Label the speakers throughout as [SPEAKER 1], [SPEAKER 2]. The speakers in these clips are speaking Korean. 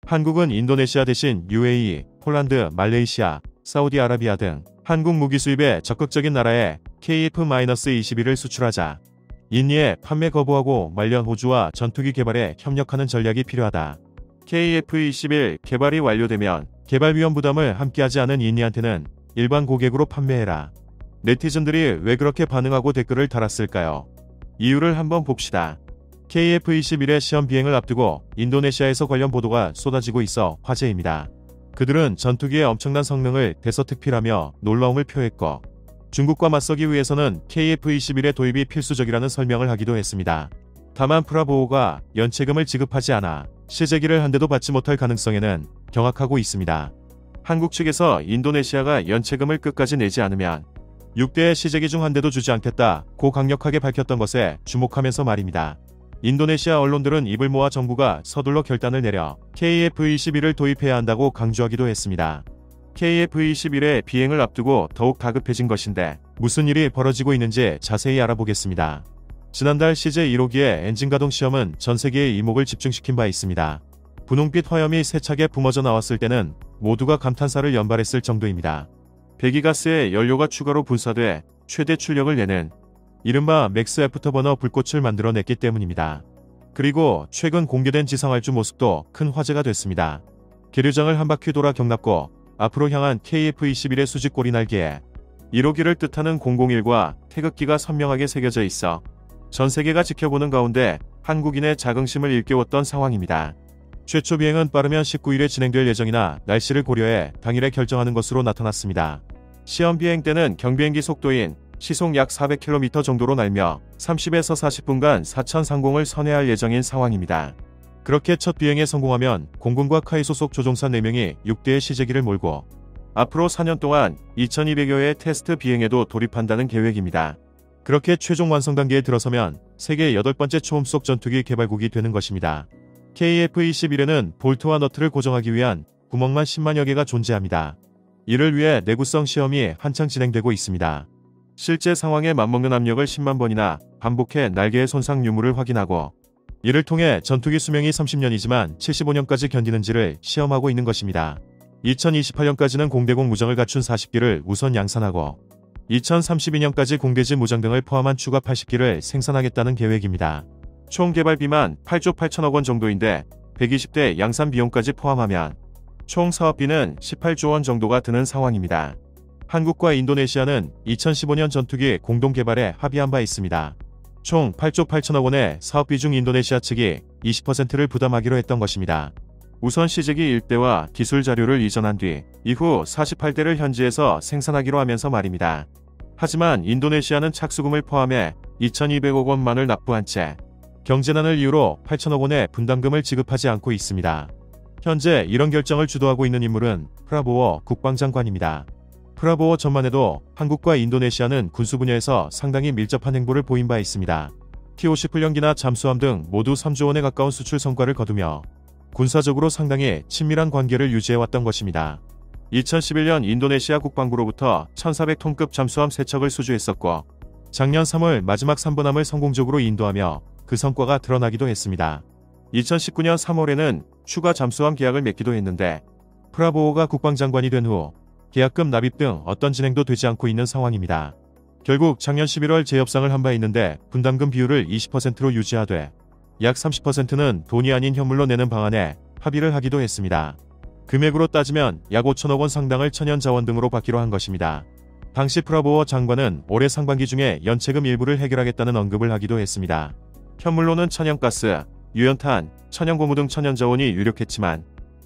[SPEAKER 1] 한국은 인도네시아 대신 UAE, 폴란드, 말레이시아, 사우디아라비아 등 한국 무기 수입에 적극적인 나라에 KF-21을 수출하자. 인니에 판매 거부하고 말년 호주와 전투기 개발에 협력하는 전략이 필요하다. KF-21 개발이 완료되면 개발 위험 부담을 함께하지 않은 인니한테는 일반 고객으로 판매해라. 네티즌들이 왜 그렇게 반응하고 댓글을 달았을까요? 이유를 한번 봅시다. KF-21의 시험 비행을 앞두고 인도네시아에서 관련 보도가 쏟아지고 있어 화제입니다. 그들은 전투기의 엄청난 성능을 대서특필하며 놀라움을 표했고, 중국과 맞서기 위해서는 KF-21의 도입이 필수적이라는 설명을 하기도 했습니다. 다만 프라보우가 연체금을 지급하지 않아 시제기를 한 대도 받지 못할 가능성에는 경악하고 있습니다. 한국 측에서 인도네시아가 연체금을 끝까지 내지 않으면 6대의 시제기 중 한 대도 주지 않겠다고 강력하게 밝혔던 것에 주목하면서 말입니다. 인도네시아 언론들은 입을 모아 정부가 서둘러 결단을 내려 KF-21을 도입해야 한다고 강조하기도 했습니다. KF-21의 비행을 앞두고 더욱 다급해진 것인데 무슨 일이 벌어지고 있는지 자세히 알아보겠습니다. 지난달 CJ-1호기의 엔진 가동 시험은 전 세계의 이목을 집중시킨 바 있습니다. 분홍빛 화염이 세차게 뿜어져 나왔을 때는 모두가 감탄사를 연발했을 정도입니다. 배기가스에 연료가 추가로 분사돼 최대 출력을 내는 이른바 맥스 애프터버너 불꽃을 만들어냈기 때문입니다. 그리고 최근 공개된 지상활주 모습도 큰 화제가 됐습니다. 계류장을 한 바퀴 돌아 경납고 앞으로 향한 KF-21의 수직꼬리 날개에 1호기를 뜻하는 001과 태극기가 선명하게 새겨져 있어 전 세계가 지켜보는 가운데 한국인의 자긍심을 일깨웠던 상황입니다. 최초 비행은 빠르면 19일에 진행될 예정이나 날씨를 고려해 당일에 결정하는 것으로 나타났습니다. 시험 비행 때는 경비행기 속도인 시속 약 400km 정도로 날며 30에서 40분간 사천 상공을 선회할 예정인 상황입니다. 그렇게 첫 비행에 성공하면 공군과 카이 소속 조종사 4명이 6대의 시제기를 몰고 앞으로 4년 동안 2200여회의 테스트 비행에도 돌입한다는 계획입니다. 그렇게 최종 완성 단계에 들어서면 세계 8번째 초음속 전투기 개발국이 되는 것입니다. KF-21에는 볼트와 너트를 고정하기 위한 구멍만 10만여 개가 존재합니다. 이를 위해 내구성 시험이 한창 진행되고 있습니다. 실제 상황에 맞먹는 압력을 10만 번이나 반복해 날개의 손상 유무를 확인하고 이를 통해 전투기 수명이 30년이지만 75년까지 견디는지를 시험하고 있는 것입니다. 2028년까지는 공대공 무장을 갖춘 40기를 우선 양산하고 2032년까지 공대지 무장 등을 포함한 추가 80기를 생산하겠다는 계획입니다. 총 개발비만 8조 8천억 원 정도인데 120대 양산 비용까지 포함하면 총 사업비는 18조 원 정도가 드는 상황입니다. 한국과 인도네시아는 2015년 전투기 공동 개발에 합의한 바 있습니다. 총 8조 8천억 원의 사업비 중 인도네시아 측이 20%를 부담하기로 했던 것입니다. 우선 시제기 1대와 기술 자료를 이전한 뒤 이후 48대를 현지에서 생산하기로 하면서 말입니다. 하지만 인도네시아는 착수금을 포함해 2,200억 원만을 납부한 채 경제난을 이유로 8천억 원의 분담금을 지급하지 않고 있습니다. 현재 이런 결정을 주도하고 있는 인물은 프라보워 국방장관입니다. 프라보워 전만 해도 한국과 인도네시아는 군수 분야에서 상당히 밀접한 행보를 보인 바 있습니다. T-50 훈련기나 잠수함 등 모두 3조 원에 가까운 수출 성과를 거두며 군사적으로 상당히 친밀한 관계를 유지해왔던 것입니다. 2011년 인도네시아 국방부로부터 1,400톤급 잠수함 3척을 수주했었고 작년 3월 마지막 3번함을 성공적으로 인도하며 그 성과가 드러나기도 했습니다. 2019년 3월에는 추가 잠수함 계약을 맺기도 했는데 프라보워가 국방장관이 된 후 계약금 납입 등 어떤 진행도 되지 않고 있는 상황입니다. 결국 작년 11월 재협상을 한 바 있는데 분담금 비율을 20%로 유지하되 약 30%는 돈이 아닌 현물로 내는 방안에 합의를 하기도 했습니다. 금액으로 따지면 약 5천억 원 상당을 천연자원 등으로 받기로 한 것입니다. 당시 프라보워 장관은 올해 상반기 중에 연체금 일부를 해결하겠다는 언급을 하기도 했습니다. 현물로는 천연가스, 유연탄, 천연고무 등 천연자원이 유력했지만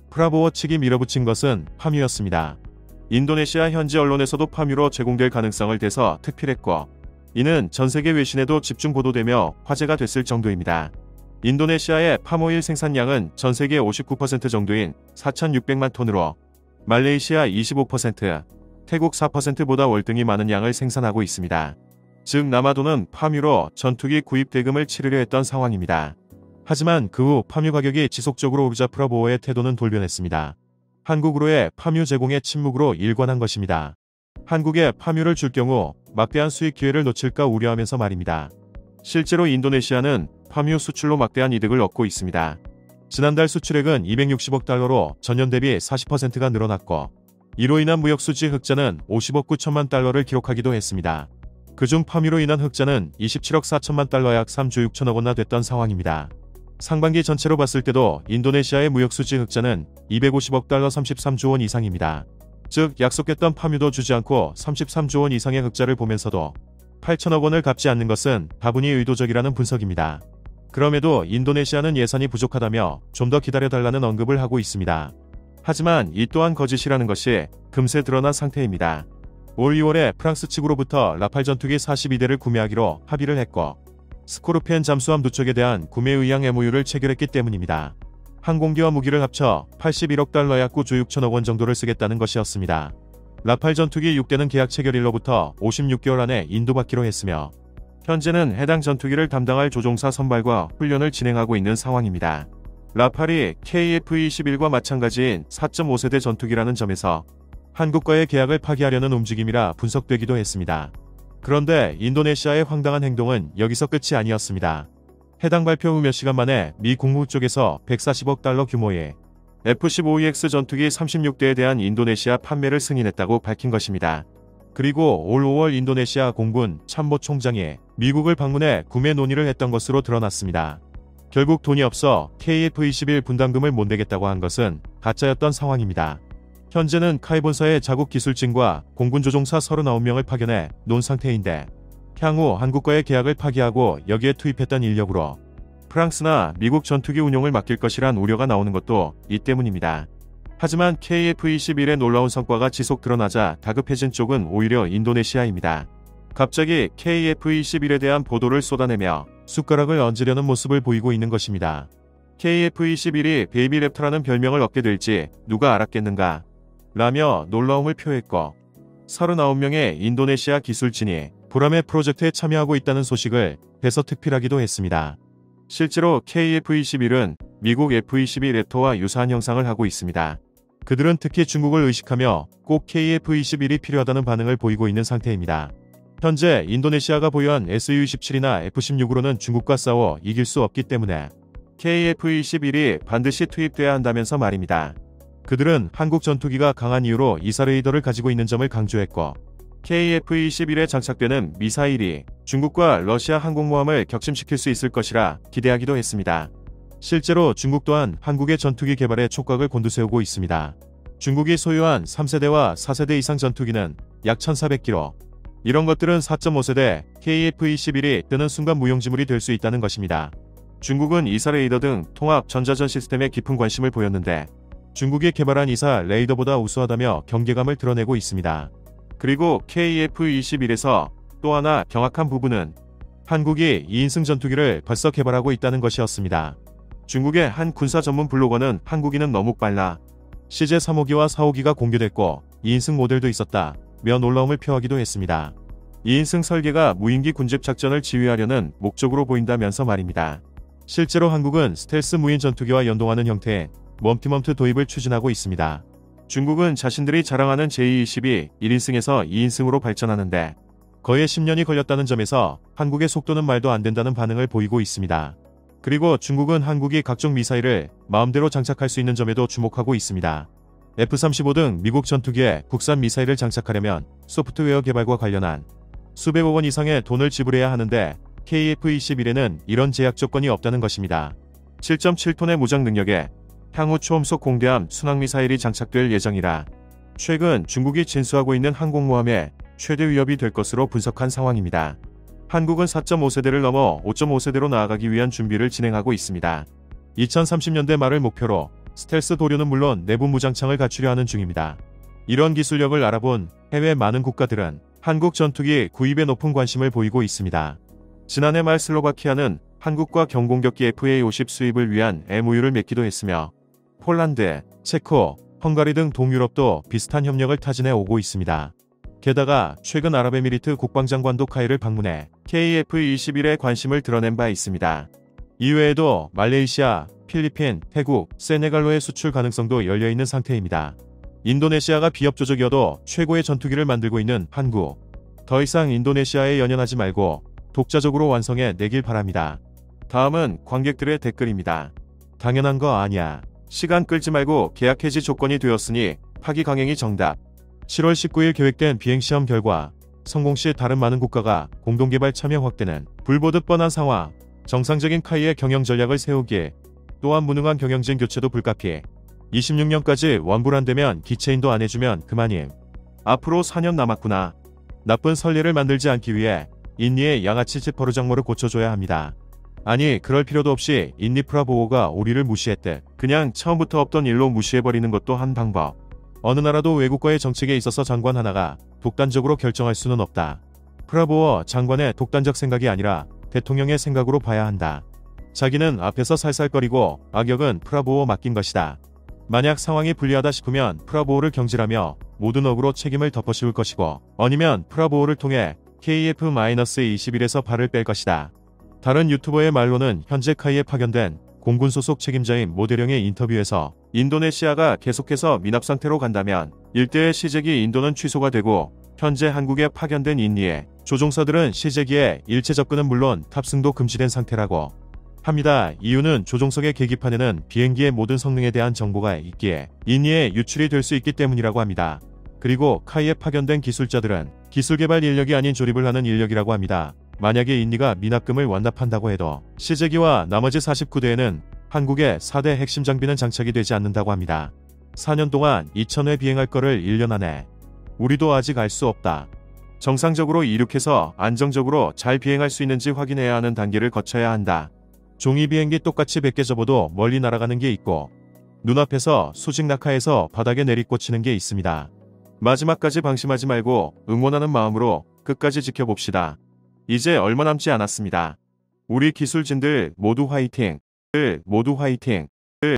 [SPEAKER 1] 프라보워 측이 밀어붙인 것은 파묘였습니다. 인도네시아 현지 언론에서도 파묘로 제공될 가능성을 대서 특필했고 이는 전세계 외신에도 집중 보도되며 화제가 됐을 정도입니다. 인도네시아의 파모일 생산량은 전세계 59% 정도인 4,600만 톤으로 말레이시아 25%, 태국 4%보다 월등히 많은 양을 생산하고 있습니다. 즉 남아도는 파묘로 전투기 구입 대금을 치르려 했던 상황입니다. 하지만 그 후 파묘 가격이 지속적으로 오르자 프라보워의 태도는 돌변했습니다. 한국으로의 파묘 제공에 침묵으로 일관한 것입니다. 한국에 파묘를 줄 경우 막대한 수익 기회를 놓칠까 우려하면서 말입니다. 실제로 인도네시아는 파묘 수출로 막대한 이득을 얻고 있습니다. 지난달 수출액은 260억 달러로 전년 대비 40%가 늘어났고 이로 인한 무역 수지 흑자는 50억 9천만 달러를 기록하기도 했습니다. 그중 파묘로 인한 흑자는 27억 4천만 달러 약 3조 6천억 원나 됐던 상황입니다. 상반기 전체로 봤을 때도 인도네시아의 무역 수지 흑자는 250억 달러 33조 원 이상입니다. 즉 약속했던 파묘도 주지 않고 33조 원 이상의 흑자를 보면서도 8천억 원을 갚지 않는 것은 다분히 의도적이라는 분석입니다. 그럼에도 인도네시아는 예산이 부족하다며 좀 더 기다려달라는 언급을 하고 있습니다. 하지만 이 또한 거짓이라는 것이 금세 드러난 상태입니다. 올 2월에 프랑스 측으로부터 라팔 전투기 42대를 구매하기로 합의를 했고 스코르피엔 잠수함 2척에 대한 구매 의향 MOU를 체결했기 때문입니다. 항공기와 무기를 합쳐 81억 달러 약 9조 6천억 원 정도를 쓰겠다는 것이었습니다. 라팔 전투기 6대는 계약 체결일로부터 56개월 안에 인도받기로 했으며 현재는 해당 전투기를 담당할 조종사 선발과 훈련을 진행하고 있는 상황입니다. 라팔이 KF-21과 마찬가지인 4.5세대 전투기라는 점에서 한국과의 계약을 파기하려는 움직임이라 분석되기도 했습니다. 그런데 인도네시아의 황당한 행동은 여기서 끝이 아니었습니다. 해당 발표 후 몇 시간 만에 미 국무 쪽에서 140억 달러 규모의 F-15EX 전투기 36대에 대한 인도네시아 판매를 승인했다고 밝힌 것입니다. 그리고 올 5월 인도네시아 공군 참모총장이 미국을 방문해 구매 논의를 했던 것으로 드러났습니다. 결국 돈이 없어 KF-21 분담금을 못 내겠다고 한 것은 가짜였던 상황입니다. 현재는 카이 본사의 자국 기술진과 공군 조종사 39명을 파견해 논 상태인데 향후 한국과의 계약을 파기하고 여기에 투입했던 인력으로 프랑스나 미국 전투기 운용을 맡길 것이란 우려가 나오는 것도 이 때문입니다. 하지만 KF-21의 놀라운 성과가 지속 드러나자 다급해진 쪽은 오히려 인도네시아입니다. 갑자기 KF-21에 대한 보도를 쏟아내며 숟가락을 얹으려는 모습을 보이고 있는 것입니다. KF-21이 베이비 랩터라는 별명을 얻게 될지 누가 알았겠는가 라며 놀라움을 표했고 39명의 인도네시아 기술진이 보람의 프로젝트에 참여하고 있다는 소식을 대서특필하기도 했습니다. 실제로 KF-21은 미국 F-22 랩터와 유사한 형상을 하고 있습니다. 그들은 특히 중국을 의식하며 꼭 KF-21이 필요하다는 반응을 보이고 있는 상태입니다. 현재 인도네시아가 보유한 Su-27이나 F-16으로는 중국과 싸워 이길 수 없기 때문에 KF-21이 반드시 투입돼야 한다면서 말입니다. 그들은 한국 전투기가 강한 이유로 이사 레이더를 가지고 있는 점을 강조했고 KF-21에 장착되는 미사일이 중국과 러시아 항공모함을 격침시킬 수 있을 것이라 기대하기도 했습니다. 실제로 중국 또한 한국의 전투기 개발에 촉각을 곤두세우고 있습니다. 중국이 소유한 3세대와 4세대 이상 전투기는 약 1400km. 이런 것들은 4.5세대 KF-21이 뜨는 순간 무용지물이 될 수 있다는 것입니다. 중국은 이사 레이더 등 통합 전자전 시스템에 깊은 관심을 보였는데 중국이 개발한 이사 레이더보다 우수하다며 경계감을 드러내고 있습니다. 그리고 KF-21에서 또 하나 경악한 부분은 한국이 2인승 전투기를 벌써 개발하고 있다는 것이었습니다. 중국의 한 군사 전문 블로거는 한국인은 너무 빨라. CJ-3호기와 4호기가 공개됐고 2인승 모델도 있었다. 며 놀라움을 표하기도 했습니다. 2인승 설계가 무인기 군집 작전을 지휘하려는 목적으로 보인다면서 말입니다. 실제로 한국은 스텔스 무인 전투기와 연동하는 형태의 멈티멈트 도입을 추진하고 있습니다. 중국은 자신들이 자랑하는 제22 1인승에서 2인승으로 발전하는데 거의 10년이 걸렸다는 점에서 한국의 속도는 말도 안 된다는 반응을 보이고 있습니다. 그리고 중국은 한국이 각종 미사일을 마음대로 장착할 수 있는 점에도 주목하고 있습니다. F-35 등 미국 전투기에 국산 미사일을 장착하려면 소프트웨어 개발과 관련한 수백억 원 이상의 돈을 지불해야 하는데 KF-21에는 이런 제약 조건이 없다는 것입니다. 7.7톤의 무장 능력에 향후 초음속 공대함 순항미사일이 장착될 예정이라 최근 중국이 진수하고 있는 항공모함에 최대 위협이 될 것으로 분석한 상황입니다. 한국은 4.5세대를 넘어 5.5세대로 나아가기 위한 준비를 진행하고 있습니다. 2030년대 말을 목표로 스텔스 도료는 물론 내부 무장창을 갖추려 하는 중입니다. 이런 기술력을 알아본 해외 많은 국가들은 한국 전투기 구입에 높은 관심을 보이고 있습니다. 지난해 말 슬로바키아는 한국과 경공격기 FA-50 수입을 위한 MOU를 맺기도 했으며 폴란드, 체코, 헝가리 등 동유럽도 비슷한 협력을 타진해 오고 있습니다. 게다가 최근 아랍에미리트 국방장관도 카이를 방문해 KF-21에 관심을 드러낸 바 있습니다. 이외에도 말레이시아, 필리핀, 태국, 세네갈로의 수출 가능성도 열려있는 상태입니다. 인도네시아가 비협조적이어도 최고의 전투기를 만들고 있는 한국. 더 이상 인도네시아에 연연하지 말고 독자적으로 완성해 내길 바랍니다. 다음은 관객들의 댓글입니다. 당연한 거 아니야. 시간 끌지 말고 계약 해지 조건이 되었으니 파기 강행이 정답. 7월 19일 계획된 비행시험 결과 성공 시 다른 많은 국가가 공동개발 참여 확대는 불보듯 뻔한 상황. 정상적인 카이의 경영 전략을 세우기. 또한 무능한 경영진 교체도 불가피. 26년까지 완불안되면 기체인도 안 해주면 그만임. 앞으로 4년 남았구나. 나쁜 선례를 만들지 않기 위해 인니의 양아치 버르장머를 고쳐줘야 합니다. 아니 그럴 필요도 없이 인니 프라보오가 우리를 무시했대. 그냥 처음부터 없던 일로 무시해버리는 것도 한 방법. 어느 나라도 외국과의 정책에 있어서 장관 하나가 독단적으로 결정할 수는 없다. 프라보어 장관의 독단적 생각이 아니라 대통령의 생각으로 봐야 한다. 자기는 앞에서 살살거리고 악역은 프라보어 맡긴 것이다. 만약 상황이 불리하다 싶으면 프라보어를 경질하며 모든 억으로 책임을 덮어씌울 것이고 아니면 프라보어를 통해 KF-21에서 발을 뺄 것이다. 다른 유튜버의 말로는 현재 카이에 파견된 공군 소속 책임자인 모대령의 인터뷰에서 인도네시아가 계속해서 미납 상태로 간다면 일대의 시제기 인도는 취소가 되고 현재 한국에 파견된 인니의 조종사들은 시제기에 일체 접근은 물론 탑승도 금지된 상태라고 합니다. 이유는 조종석의 계기판에는 비행기의 모든 성능에 대한 정보가 있기에 인니에 유출이 될 수 있기 때문이라고 합니다. 그리고 카이에 파견된 기술자들은 기술 개발 인력이 아닌 조립을 하는 인력이라고 합니다. 만약에 인니가 미납금을 완납한다고 해도 시제기와 나머지 49대에는 한국의 4대 핵심 장비는 장착이 되지 않는다고 합니다. 4년 동안 2000회 비행할 거를 1년 안에 우리도 아직 알 수 없다. 정상적으로 이륙해서 안정적으로 잘 비행할 수 있는지 확인해야 하는 단계를 거쳐야 한다. 종이 비행기 똑같이 100개 접어도 멀리 날아가는 게 있고 눈앞에서 수직 낙하해서 바닥에 내리꽂히는 게 있습니다. 마지막까지 방심하지 말고 응원하는 마음으로 끝까지 지켜봅시다. 이제 얼마 남지 않았습니다. 우리 기술진들 모두 화이팅! 모두 화이팅!